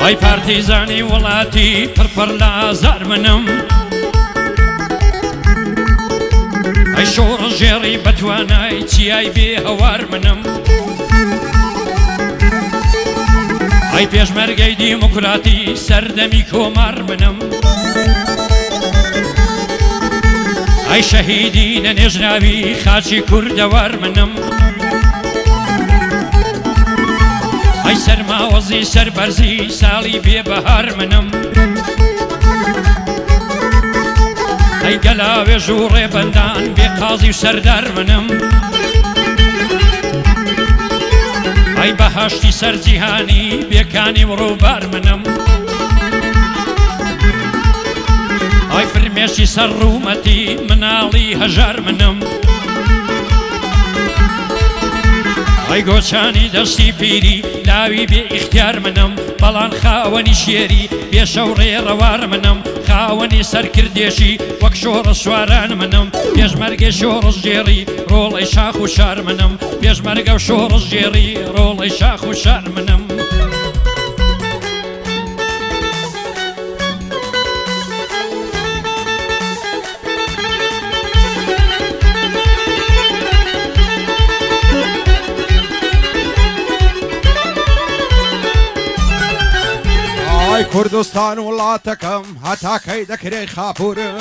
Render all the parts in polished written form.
ئەی پارتیزانی وڵاتی پڕپڕ لە ئازار منم ئەی شۆڕ ژێڕی بەتوانای چیای بێ هەوار منم ئەی پێشمەرگەی دیموکراتی سەردەمی کۆمار منم ئەی شەهیدی نەنێژراوی خاچی کوردەوار منم ئەی سەرماوەزی سەربەرزی ساڵی بێبەهار منم ئەی گەلاوێژ و ڕێبەندان بێ قازی و سەردار منم ئەی بەهەشتی سەرجیهانی بێکانی و ڕووبار منم ئەی فرمێشی سەر ڕوومەتی مناڵی هەژار منم ئەی گۆچانی دەستی پیری لاوی بێ ئیختیار منم بەڵام خاوەنی شێری بێشە و ڕێڕەوار منم خاوەنی سەرکردێشی وەک شۆڕە سواران منم پێشمەرگە شۆڕش جێڕی ڕۆڵەی شاخ و شار منم پێشمەرگە و شۆڕش جێڕی ڕۆڵەی شاخ و شار منم ئای کوردستان وڵاتەکەم هەتاکەی دەکرێ خاپورم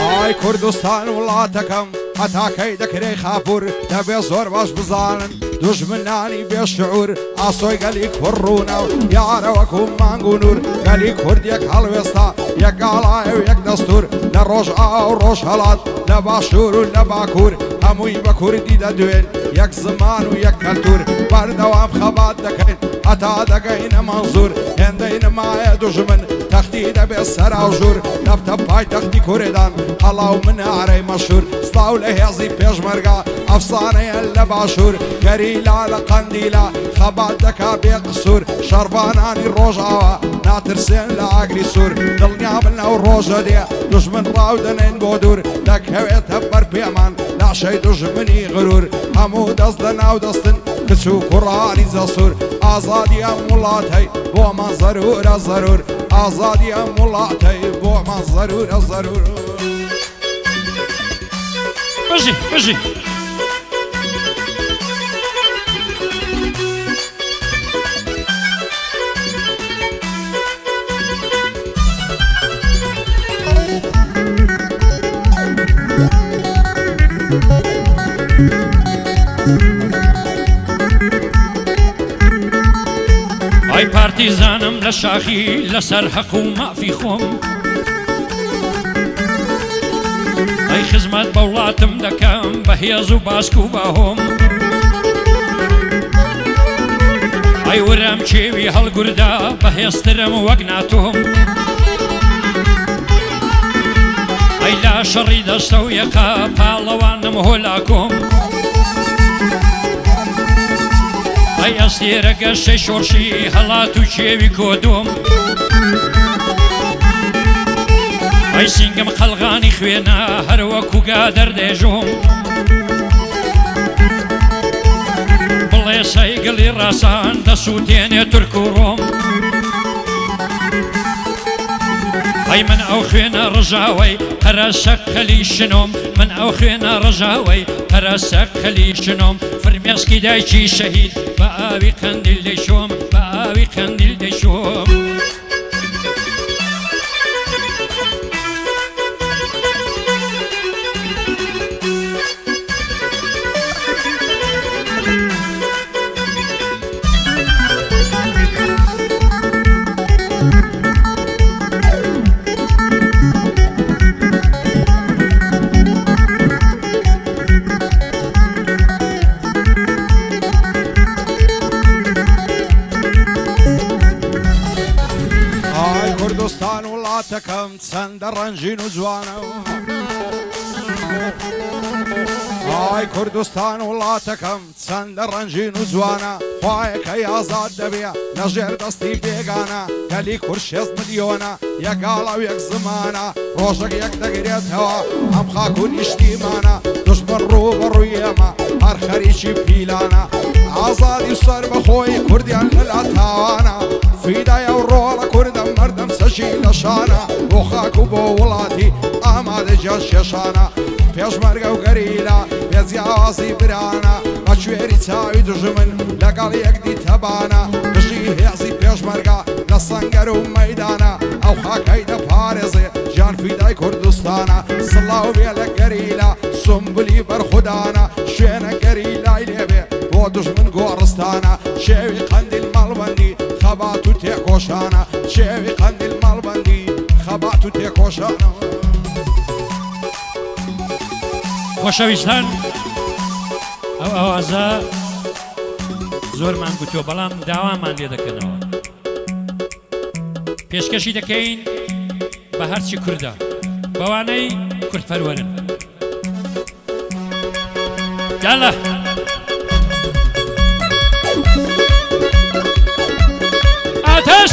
ئای کوردستان وڵاتەکەم هەتاکەی دەکرێ خاپور دەبێ زۆر باش بزانن دوژمنانی بێشعور ئاسۆی گەلی کوڕڕوونە و یارەوەکو مانگ و نور گەلی کوردێک هەڵوێستا یەک گاڵایە و یەک دەستور لە ڕۆژ ئاو ڕۆژ هەڵات لە باشوور و لە باکوور هەمووی بە کوردی دەدوێن یەک زمان و یەک کەلتور بەردەوام خەبات دەکەین هەتا دەگەینە مەنزور هێندەی نمایە دوژمن تەختی دەبێت سەراو ژوور دەبتە پایتەختی کوردان هەڵاو منارەی مەشهور سڵاو لە هێزی پێشمەرگا ئەفسانەیە لە باشوور گەریلا لە قەندیلا خەبات دەکا بێ قسوور شەڕبانانی ڕۆژئاوا ناترسێن لە ئاگری سوور دڵنیا بن لەو ڕۆژە دێ دوژمن ڕاو دەنێن بۆ دوور دەکەوێتە بەر پێمان لاشەی دوژمنی غرور هەموو دەست لە ناو دەستن کچ و کوڕانی زەسوور ئازادی ئەم وڵاتەی بۆمان زەرورە زەرور ئازادی ئەم وڵاتەی بۆمان زەرورە زەرور بژی بژی ئەی پارتیزانم لە شاخی لەسەر حەق و مافی خۆم ئەی خزمەت بە وڵاتم دەکەم بە هێز و باسک و باهۆم ئەی ورم چێوی هەڵگوردا بەهێزترم وەک ناتۆم ئەی لا شەڕی دەستە و یەقا پاڵەوانم هۆلاکۆم ئەی ئەستێرە گەشەی شۆڕشی هەڵات و چێوی کۆدۆم ئەی سینگم قەلغانی خوێنە هەروەکو گا دەردێژۆم بڵێ سەیگڵی ڕاسان دەسووتێنێ تورک و ڕۆم ئەی من ئەو خوێنە ڕژاوەی قەرەسەک خەلی شنۆم من ئەو خوێنە ڕژاوەی قەرەسەک خەلی شنۆم فرمێسکی دایکی شەهید بە ئاوی قەندیل دەیشۆم بە ئاوی قەندیل دەیشۆم کوردستان وڵاتەکەم چەندە ڕەنجین و جوانە ئای کوردستان وڵاتەکەم چەندە ڕەنجین و جوانە خوایەکەی ئازاد دەبێ لەژێر دەستی بێگانە گەلی کورشێز ملیۆنە یەکگاڵە و یەک زمانە ڕۆژێک یەک دەگرێتەوە ئەم خاک و نیشتیمانە دوژمن ڕوو بەڕووی ئێمە هەر خەریکی پیلانە ئازادی سەر بەخۆی کوردیان لەلا تاوانە فیدایە و ڕۆڵە کوردە مەردەم سەشی لە شانە بۆ خاک و بۆ وڵاتی ئامادە جەش شێشانە پێشمەرگە و گەریلا بێجیاوازی برانە بە کوێری چاوی دژمن لەگەڵ یەکدی تەبانە دژی هێزی پێشمەرگە لە سەنگەر و مەیدانە ئەو خاکەی دەپارێزێ ژیان فیدای کوردستانە سڵاو بێ لە گەریلا سمبولی بەرخودانە شوێنە گەریلای لێبێ بۆ دژمن گۆڕستانە شێوی قەندیل مەڵبەندی خەبات و تێکۆشانە شێوی قەندیل مەڵبەندی خەبات و تێکۆشانە خۆشەویستان ئەو ئاوازە زۆرمان گوتۆ بەڵام داوامان لێ دەکەنەوە پێشکەشی دەکەین بە هەرچی کووردە بەوانەی کوردپەروەرن یاڵە ئاتەش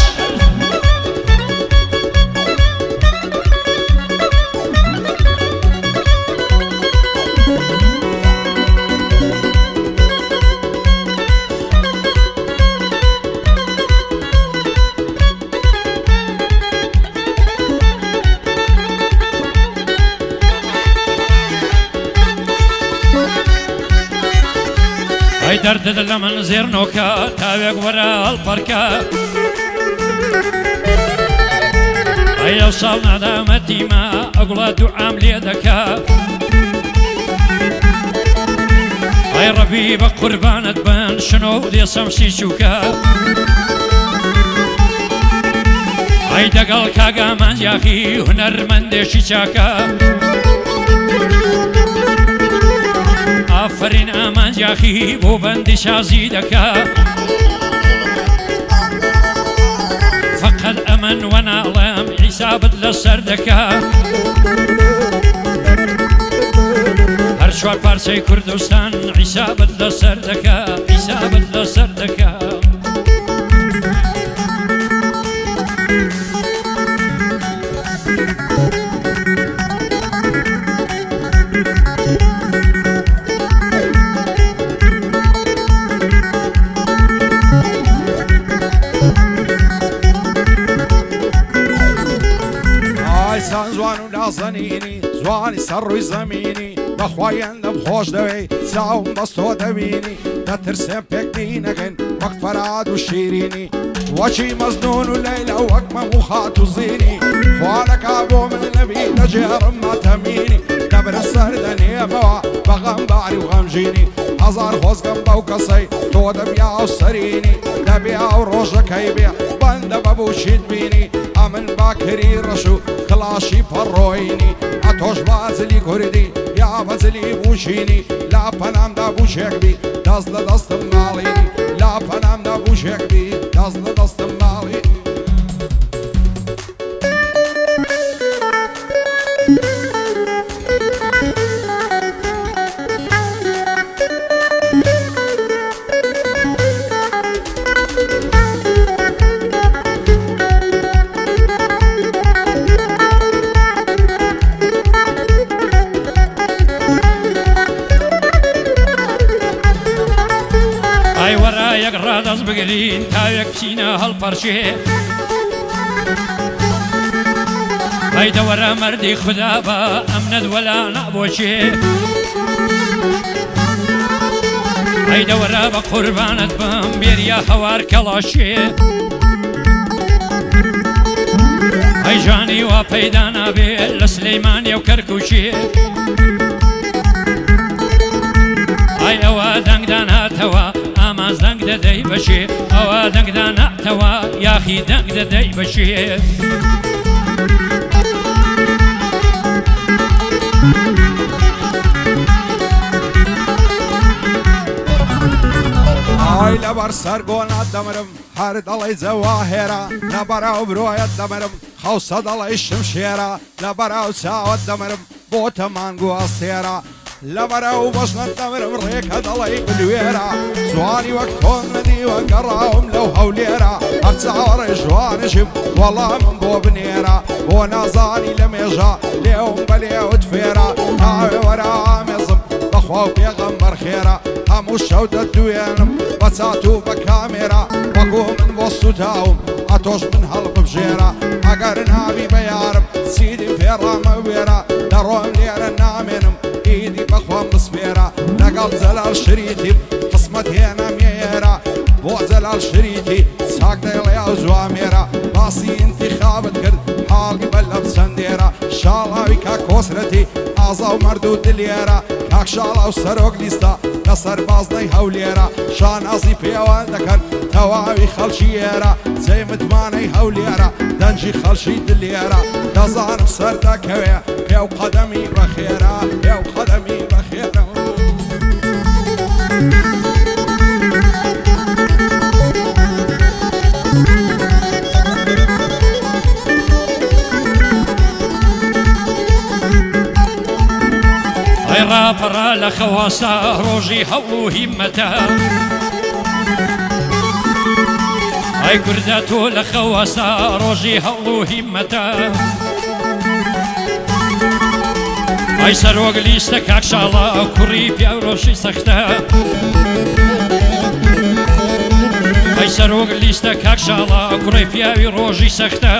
ئەی دەردت لە من زێرنۆکە تاوێک وەرە هەڵپەرکە ئەی ئەو ساڵ نادامەتیمە ئەگوڵە دوعام لێ دەکا ئەی ڕەبی بە قوربانت بن شنۆ و دێسەمسی چووکە ئەی دەگەڵ کاگامان یاخی هونەرمەندێکی چاکە ئافرین ئامانجاخی بۆ بەندی شازی دەکا فەقەت ئەمن وەناڵەم حیسابت لەسەر دەکا هەر چوار پارچەی کوردستان حیسابت لەسەر دەکا حیسابت لەسەر دەکا زوان و نازەنینی زوانی سەر ڕووی زەمینی بەخوایان دەم خۆش دەوێی چاوم بەستۆ دەبینی دەترسێ پێکدی نەکەن وەک فەراد و شیرینی وەچی مەزنون و لەیلە وەک مەم و خات و زینی خوانەکا بۆ من نەبی لەجێڕم ماتەمینی دەبرە سەر دەنێمەوە بەغەم باری و غەمژینی هەزار خۆزگەم بەو کەسەی تۆ دەبیا و سەرینی دەبێ ئەو ڕۆژەکەی بێ بەندە بەبووشیت بینی ئەمن باکری ڕەش و کلاشی پەڕۆینی ئەتۆش بازلی کوردی یا بەزلی بوشینی لا پەنامدا بوشێکبی دەست لە دەستم ماڵینی لا پەنامدا بوشێکبی دەست لە دەستم ماڵینی دەست بگرین تاوێک بچینە هەڵپەرچێ ئەی دەوەرە مەردی خوددا بە ئەمنەت وەلا نابۆچێ ئەی دەوەرە بە قوربانت بم بێریە هەوار کەڵاشێ ئەی ژانی وا پەیدا نابێت لە سلەیمانیە و کەرکووچێ ئەی ئەوە دەنگدان هاتەوە ئاماز دەنگ دەدەی بەشێ ئەوە دەنگدان هاتەوە یاخی دەنگ دەدەی بەشێ ئای لەبەر سەرگۆنات دەمرم هەر دەڵی جەواهێرە لەبەراو برۆیەت دەمرم خەوسە دەڵی شمشێرە لەبەراو چاوت دەمرم بۆتە مانگو ئەستێرە لەبەراو بەشنت دەمرم ڕێکە دەڵی بلوێرە زوانی وەک تۆم نەدیوە گەڕاوم لەو هەولێرە هەر چاوەڕێ ژوانشم وەڵامم بۆ بنێرە بۆ نازانی لە مێژە لێوم بە لێوت فێرە هاوێ وەرە ئامێزم خوا و پێغەمبەر خێرا هەموو شەو دەدوێنم بە چات و بە کامێرا وەکو من بۆ سوتاوم ئەتۆش من هەڵببژێرە ئەگەر ناوی بە یارم سیدی پێڕامە وێرە دەڕۆم لێرە نامێنم ئیدی بەخوام بسپێرە لەگەڵ جەلال شریتیم قسمەت هێنەم ئێرە بۆ جەلال شریتی چاک دەیڵێ ئەو جوامێرە باسی ئینتیخابت کرد حاڵی بە لەم چەندێرە شاڵاوی کاک کۆسرەتی ئازا و مەرد و دلێرە کاک شاڵا و سەرۆک لیستە لەسەر بازنەی هەولێرە شانازی پێوان دەکەن تەواوی خەڵکی ئێرە جێی متمانەی هەولێرە دەنجی خەڵکی دلێرە دەزانم سەر دەکەوێ پێو قەدەمی بەخێرە پێو قەدەمی بەخێرە ئەی ڕاپەڕا لە خەواسا ڕۆژی هەوڵ و هیممەتە ئەی کوردە تۆ لە خەواسا ڕۆژی هەوڵ و هیممەتە ئەی سەرۆک لیستە کاک شاڵا کوڕی پیاوڕۆژی سەختە ئەی سەرۆک لیستە کاک شاڵا کوڕی پیاوی ڕۆژی سەختە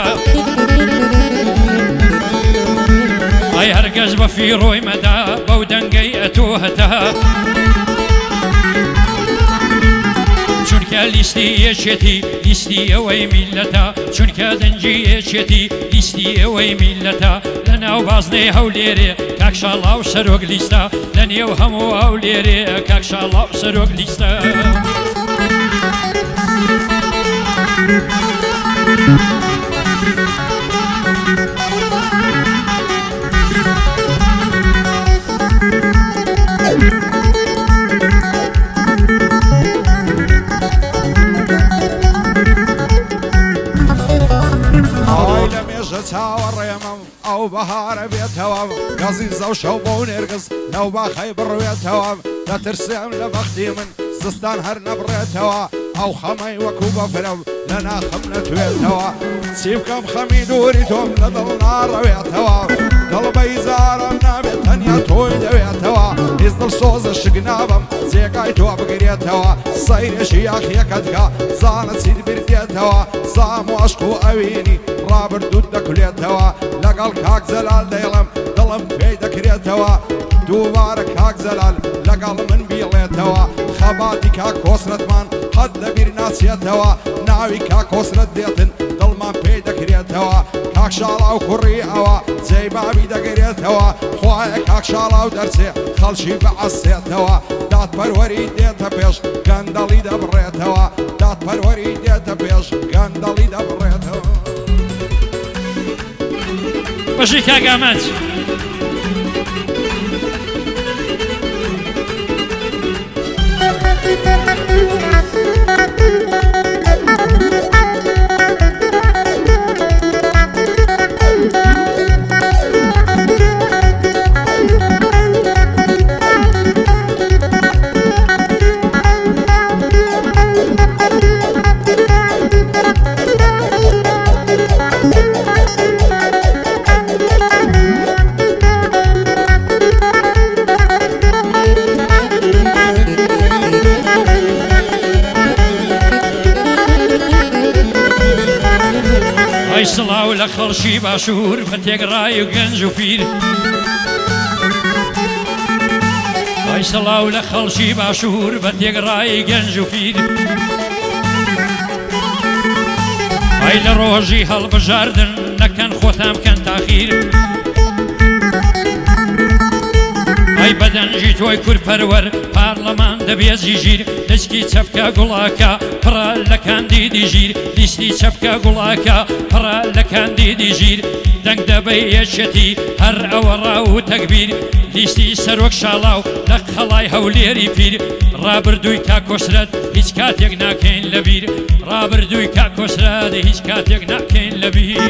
ئەی هەرگەز بە فیڕۆی مەدا بەو دەنگەی ئەتۆ هەتا چونکە لیستی یەکێتی لیستی ئەوەی میلەتە چونکە دەنجی یەکێتی لیستی ئەوەی میلەتە لە ناو بازنەی هەولێرێ کاک شاڵا و سەرۆک لیستە لە نێو هەموو هەولێرێ کاک شاڵا و سەرۆک لیستە چاوەڕێمەم ئەو بەهارە بێتەوە گەزی زەو شەو بۆ نێرگز لەو باخەی بڕوێتەوە دەترسێم لە بەختی من زستان هەر نەبڕێتەوە ئەو خەمەی وەکو بەفرە لە ناخەم نەتوێتەوە چی بکەم خەمی دووری تۆم لە دڵ ناڕەوێتەوە دڵ بە ئیزارم نابێت تەنیا تۆی دەوێتەوە هیچ دڵسۆزە شک نابم جێگای تۆ بگرێتەوە سەیرێکی یاخیەکەتکە زانە چیت بردێتەوە زام و عەشق و ئەوینی ڕابردوود دەکولێتەوە لەگەڵ کاک جەلال دەیڵم دڵم پێی دەکرێتەوە دووبارە کاک جەلال لەگەڵ من بیڵێتەوە خەباتی کاک کۆسرەتمان قەت لەبیر ناچێتەوە ناوی کاک کۆسرەت دێتن دڵمان پێی دەکرێتەوە کاک شاڵا و کوڕی ئەوە جێی بابی دەگرێتەوە خوایە کاک شاڵا و دەرچێ خەڵکی بەعەسێتەوە دادپەروەری دێتە پێش گەندەڵی دەبڕێتەوە دادپەروەری دێتە پێش گەندەڵی دەبڕێتەوە بەشی کاک ئەمەد سڵاو لە خەڵکی باشوور بە تێگڕای و گەنج و پیر ئای سڵاو لە خەڵکی باشوور بە تێگڕای گەنج و پیر ئای لە ڕۆژی هەڵبژاردن نەکەن خۆتان بکەن تاخیر ئای بەدەنجی تۆی کورپەروەر پارلەمان دەبێت زیژیر لچکی چەپکە گوڵاکە پڕە لە کاندیدی ژیر لیستی چەپکە گوڵاکە پڕە لە کاندیدی ژیر دەنگ دەبەی یەکێتی هەر ئەوە ڕاو و تەکبیر لیستی سەرۆک شاڵاو لە خەڵای هەولێری پیر ڕابردووی کاک کۆسرەت هیچ کاتێک ناکەین لەبیر ڕابردووی کاک کۆسرەت هیچ کاتێک ناکەین لەبیر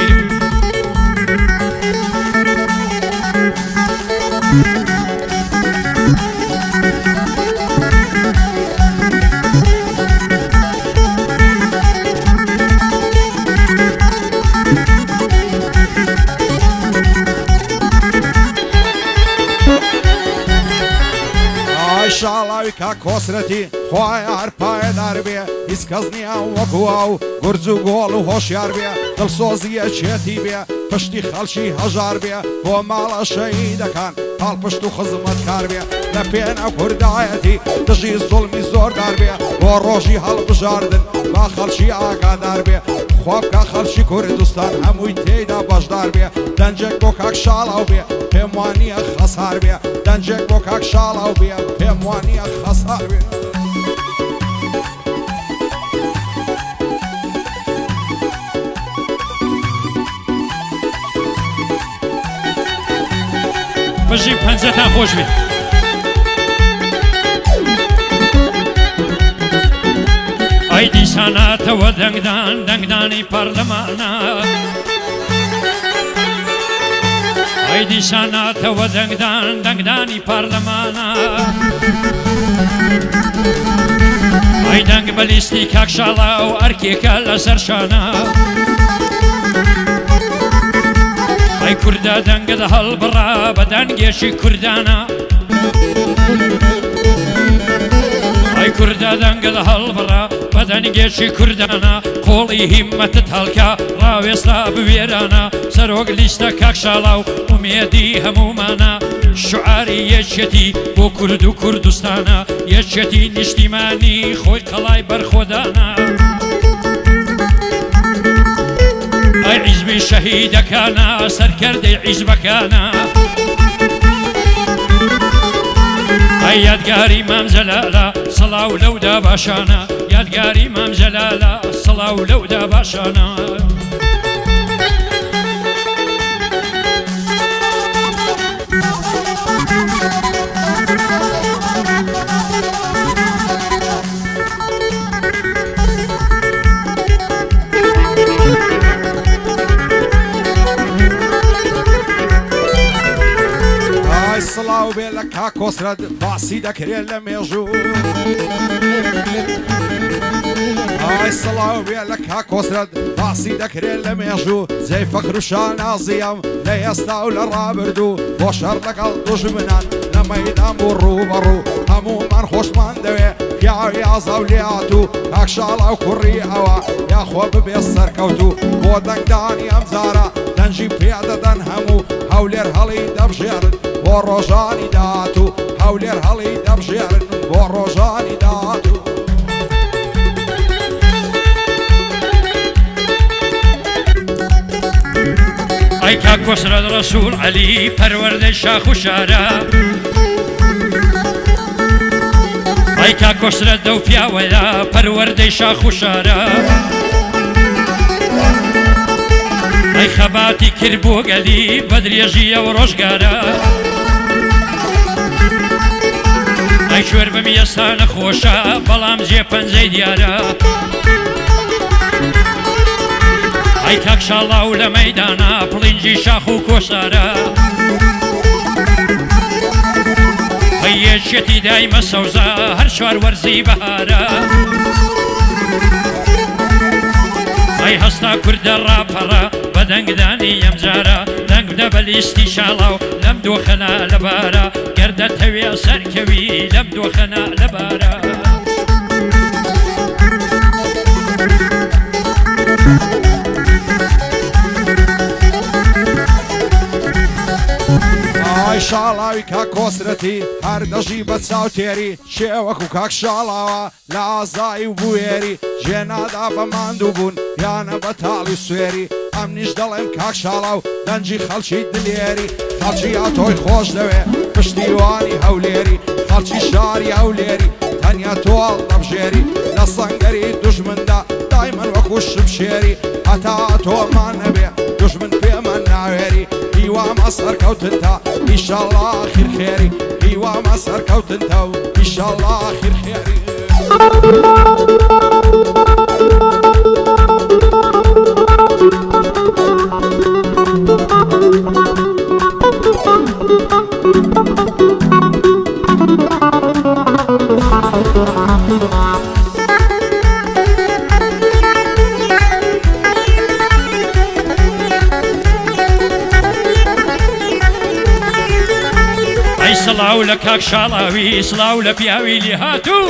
شاڵاوی کا کۆسرەتی خوای هەرپایەدار بێ هیچ کەس نییە وەکووە و گورج و گۆڵ و هۆشیار بێ دڵسۆزیە چێتی بێ پشتی خەڵکی هەژار بێ بۆ ماڵە شەهیدەکان پاڵپشت و خزمەتکار بێ لە پێنە کوردایەتی دژی زوڵمی زۆردار بێ بۆ ڕۆژی هەڵبژاردن با خەڵکی ئاگادار بێ خوا بکە خەڵکی کوردستان هەمووی تێیدا بەشدار بێ دەنجێک بۆ کاک شاڵاو بێ پێم وانییە خەسار بێ دەنجێک بۆ کاک شاڵاو بێ پێم وانییە خەسار بێ بژی پەنجەتان خۆش بێت ئەی دیساناتەوە دەنگدان دەنگدانی پەرلەمانە ئەی دیساناتەوە دەنگدان دەنگدانی پەرلەمانە ئەی دەنگ بە لیستی کاک شاڵاو ئەرکێکە لەسەر شانە ئەی کوردە دەنگت هەڵبڕا بە دەنگێکی کوردانە ئەی کوردە دەنگت هەڵبڕا بە دەنگێکی کوردانە قۆڵی هیممەتت هەڵکە ڕاوێستا بوێرانە سەرۆک لیستە کاک شاڵاو ئومێدی هەمومانە شعاری یەکێتی بۆ کورد و کوردستانە یەکێتی نیشتیمانی خۆی قەڵای بەرخۆدانە ئەی عیزبی شەهیدەکانە سەرکەردەی عیزبەکانە ئەی یادگاری مام جەلالە سەڵاو لەودا باشانە یادگاری مام جەلالە سەڵاو لەودا باشانە سڵاو بێ لە کا کۆسرەت باسی دەکرێت لە مێژوو ئای سڵاو بێ لە کا کۆسرەت باسی دەکرێت لە مێژوو جێی فەقر و شانازیم لە ئێستا و لە ڕابردوو بۆ شەڕ لەگەڵ دوژمنان لە مەیدان بوو ڕووبەڕوو هەموومان خۆشمان دەوێ پیاوی ئازا و لێهاتوو کاک شاڵاو کوڕی ئەوە یاخۆ ببێ سەرکەوتوو بۆ دەنگدانی ئەمجارە دەنجی پێدەدەن هەموو هەولێر هەڵی دەبژێرن بۆ ڕۆژانی داهاتوو هەولێر هەڵی دەبژێرن بۆ ڕۆژانی داهاتوو ئەی کاک کۆسرەت ڕەسوول عەلی پەروەردەی شاخ و شارە ئەی کاک کۆسرەت دەو پیاوەیە پەروەردەی شاخ و شارە ئەی خەباتی کرد بۆ گەلی بە درێژیە و ڕۆژگارە ئەی کوێر بەم ئێستا نەخۆشە بەڵام جێ پەنجەی دیارە ئەی کاک شاڵاو لە مەیدانە پڵینجی شاخ و کۆسارە ئەی یەکێتی دایمە سەوزە هەر چوار وەرزی بەهارە ئەی هەستا کوردە ڕاپەڕە بە دەنگدانی ئەمجارە دەنگ بدە بە لیستی شاڵاو لەم دۆخەنە لەبارە گەردەتەوێ سەرکەوی لەم دۆخەنە لەبارە ئای شاڵاوی کا کۆسرەتی هەر دەژی بە چاوتێری شێوەکو کاک شاڵاوە لە ئازایی و بوێری ژێنادا بە ماندوو بوون یانە بە تاڵی سوێری ئەم نیش دەڵێم کاک شاڵاو دەنجی خەڵکی دلێری خەڵکی ئاتۆی خۆش دەوێ پشتیوانی هەولێری خەڵکی شاری هەولێری تەنیا تۆڵ دەبژێری لە سەنگەری دوژمندا دایمەن وەکو شمشێری هەتا تۆمان نەبێ دوژمن پێمە ناوێری هیوامە سەرکەوتن تا ئیشەڵڵا ئاخیر خێری هیوامە سەرکەوتن تا و ئیشەڵڵا ئاخیر خێری سڵاو لە کاک شاڵاوی سڵاو لە پیاوی لێ هاتوو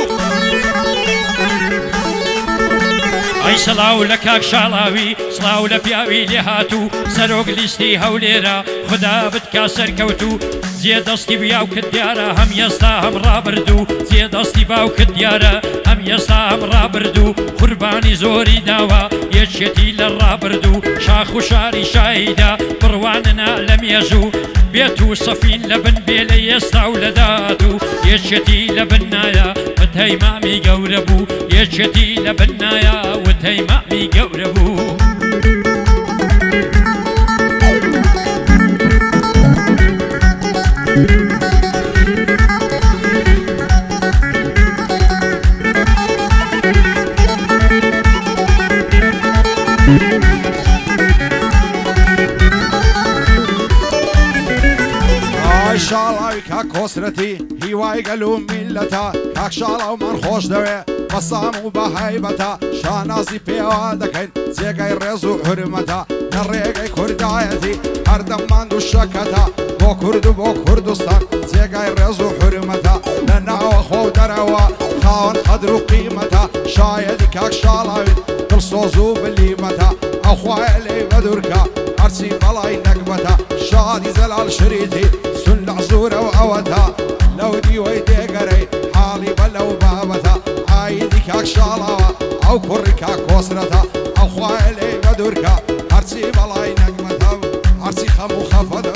ئەی سڵاو لە کاک شاڵاوی سڵاو لە پیاوی لێ هاتوو سەرۆک لیستی هەولێرە خدا بتکا سەرکەوتوو جێ دەستی بیاو کرد دیارە هەم ئێستا هەم ڕابردوو جێ دەستی باو کرد دیارە هەم ئێستا هەم ڕابردوو قوربانی زۆری داوە یەکێتی لە ڕابردوو شاخ و شاری شایدا بڕواننا لە مێژوو بێت و سەفین لە بن بێ لە ئێستا و لە دادوو یەکێتی لە بنایە وتەی مامی گەورە بوو یەکێتی لە بنایە وتەی مامی گەورە بوو شاڵاوی کاک کۆسرەتی هیوای گەلو میلەتە کاک شاڵاو من خۆش دەوێ بەسام و بە هایبەتە شانازی پێوە دەکەین جێگەی ڕێز و حرمەتە لە ڕێگەی کوردایەتی هەردەماند و شەکەتە بۆ کورد و بۆ کوردستان جێگای ڕێز و حرمەتە لە ناوە خۆ دەرەوە خاوەن قەدر و قیمەتە شایەدی کاک شاڵاوی دڵسۆز و بلیمەتە ئەو خوایە لێی بەدورکە هەرچی بەڵای نەکبەتە شادی زەلال شریتی سون لە عزورە و ئەوەتە لەو دیوەی دێگەرەی حاڵی بە لەو بابەتە ئایدی کاک شاڵاوە ئەو کوڕی کاک کۆسرەتە ئەو خوایە لێی بەدورکە هەرچی بەڵای نەکبەتە هەرچی خەم و خەفەتە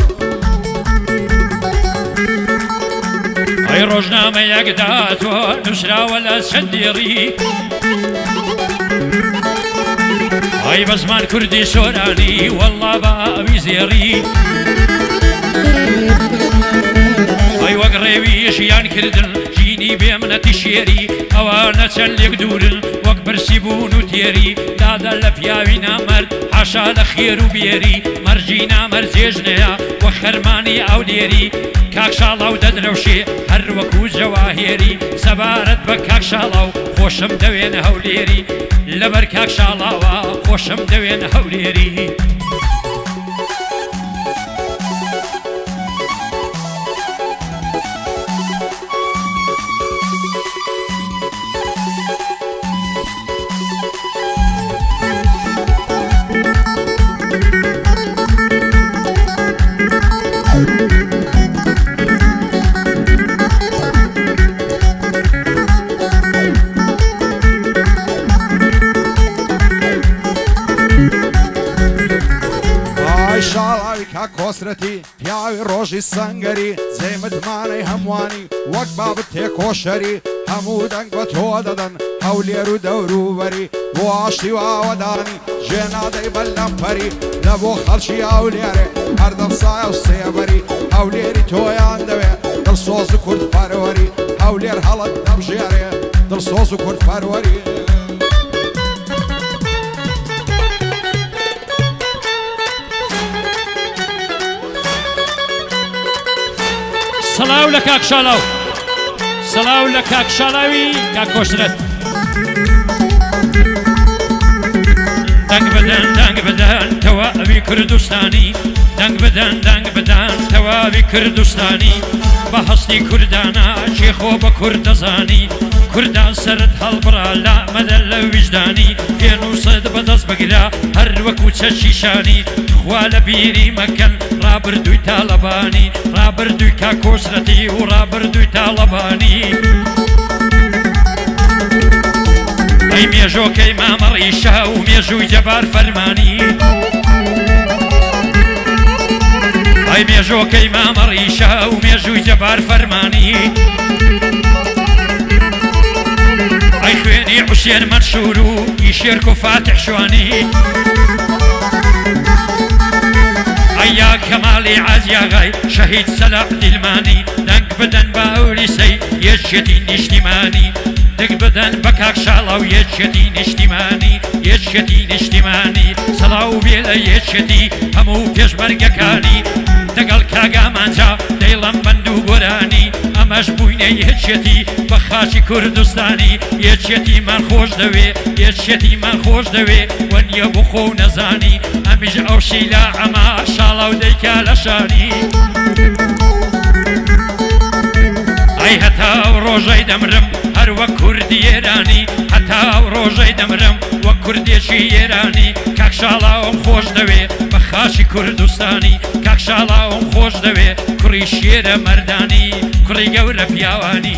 ئەی ڕۆژنامە یەکداتوە نووسراوە لە چەندێڕی ئەی بە زمان کوردی سۆرانی وەڵڵا بە ئەوی زێڕی ئەی وەک ڕێویشیان کردن ژینی بێمنەتی شێری ئەوانە چەند لێک دوورن وەک برسی بوون و تێری دادا لە پیاوی نامەرد حاشا لە خێر و بێری مەرجی نامەرد جێژنەیە وەک خەرمانی ئاولێری کاک شاڵاو دەدرەوشێ هەر وەکو جەواهێری سەبارەت بە کاک شاڵاو خۆشم دەوێنە هەولێری لەبەر کاک شاڵاوە خۆشم دەوێنە هەولێری شاڵاوی کاک کۆسرەتی پیاوی ڕۆژی سەنگەری جێی متمانەی هەمووانی وەک بابت تێکۆشەری هەموو دەنگ بە تۆ دەدەن هەولێر و دەوروبەری بۆ ئاشتی و ئاوەدانی ژێنادەی بەلەمپەری لە بۆ خەڵکی ئەولێرێ هەردەم سایە و سێبەری هەولێری تۆیان دەوێ دڵسۆز و کورد پەروەری هەولێر هەڵت دەبژێرێ دڵسۆز و کورد پەروەری سڵاو لە کاک شاڵاو سڵاو لە کاک شاڵاوی کاک کۆسرەت دەنگ بدەن دەنگ بدەن تەواوی کوردستانی دەنگ بدەن دەنگ بدەن تەواوی کوردستانی بە هەستی کوردانە چێخۆ بە کورد دەزانی کوردان سرت هەڵبڕا لامەدە لە ویژدانی پێنووسەت بەدەست بگرا هەر وەکو چەشی شانی خوا لە بیری مەکەن ڕابردووی تاڵەبانی ڕابردووی کاک کۆسرەتی و ڕابردووی تاڵەبانی ئەی مێژۆکەی مامەڕیشا و مێژووی جەبار فەرمانی ئەی مێژۆکەی مامەڕیشا و مێژووی جەبار فەرمانی ئەی خوێنی حوسێن مەنسوور و ئیشێرک و فاتح شوانی ئەی یا کەماڵی عازیاغای شەهید سەلاح دیلمانی دەنگ بدەن بە ئەولیسەی یەکێتی نیشتیمانی دەنگ بدەن بە کاک شاڵاو یەکێتی نیشتیمانی یەکێتی نیشتیمانی سەڵاو بێ لە یەکێتی هەموو پێشمەرگەکانی دەگەڵ کاگامانجا دەیڵەم بەند و گۆرانی ئەمەش بووینە یەکێتی بە خاچی کوردستانی یەکێتیمان خۆش دەوێ یەکێتیمان خۆش دەوێ وەنیە بۆ خۆ نەزانی ئەمیش ئەو شیلا ئەما شاڵاو دەیکا لە شانی ئەی هەتاو ڕۆژەی دەمرم هەر وەک کوردی ئێرانی هەتاو ڕۆژەی دەمرم وەک کوردێکی ئێرانی کاک شاڵاوم خۆش دەوێ بە خاچی کوردستانی کاک شاڵاوم خۆش دەوێ کوڕی شێرە مەردانی کوڕی گەورە پیاوانی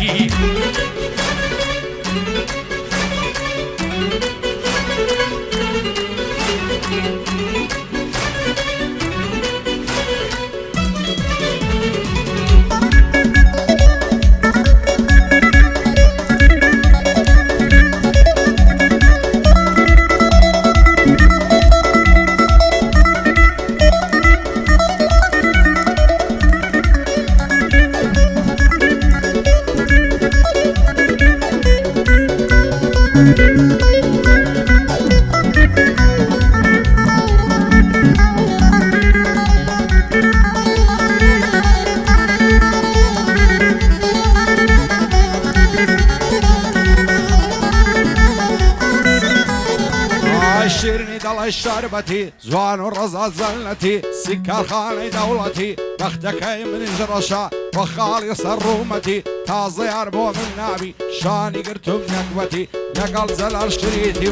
شیرنی دڵی شاربەتی جوان و ڕەزا زەلنەتی سیکارخانەی دەوڵەتی بەختەکەی منیش ڕەشا بە خاڵی سەر ڕوومەتی تازە یار بۆ من نابی شانی گرتم نەکوەتی لەگەڵ جەلال شریتی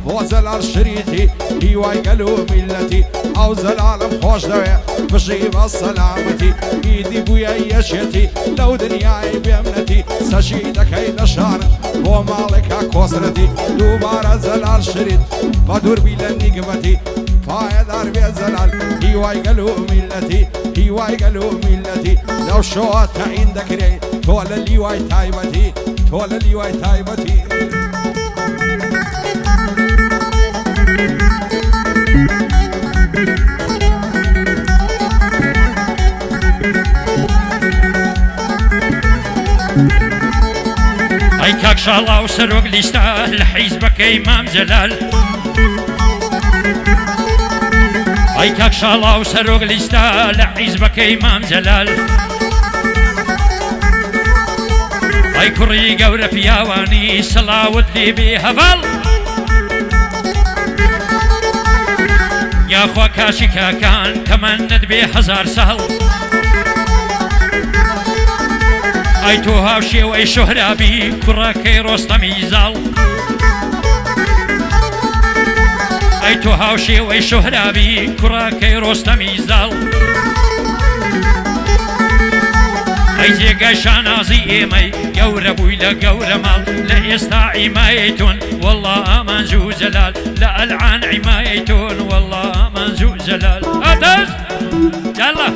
بۆ جەلال شریتی هیوای گەل و میلەتی ئەو جەلالم خۆش دەوێ بژی بە سەلامەتی ئیدی بوویە یەشێتی لەو دنیای بێمنەتی سەشی دەکەی لە شارت بۆ ماڵێکا کۆسرەتی دووبارە جەلال شریت بە دووربی لە نیگمەتی پایەدار بێ جەلال هیوای گەل و میلەتی هیوای گەل و میلەتی لەو شۆوە تەعین دەکرێ تۆ لە لیوای تایبەتی تۆ لە لیوای تایبەتی ئەی کاک شاڵاو سەرۆک لیستە لە حیزبەکەی مام جەلال ئەی کاک شاڵاو سەرۆک لیستە لە حیزبەکەی مام جەلال ئەی کوڕی گەورە پیاوانی سڵاوت لێ بێ هەڤاڵ یاخوا کاشی کاکان تەمەنت بێ هەزار ساڵ ئەی تۆ هاوشێوەی شۆهرابی کوڕەکەی ڕۆستەمی زاڵ ئەی تۆ هاوشێوەی شۆهرابی کوڕەکەی ڕۆستەمی زاڵ ئەی جێگای شانازی ئێمەی گەورە بووی لە گەورە ماڵ لە ئێستا عیمایەتۆن وەڵڵا ئامانجوو جەلال لە ئەلعان عیمایەتۆن وەڵڵا ئامانجوو جەلال ئاتەش یاڵڵا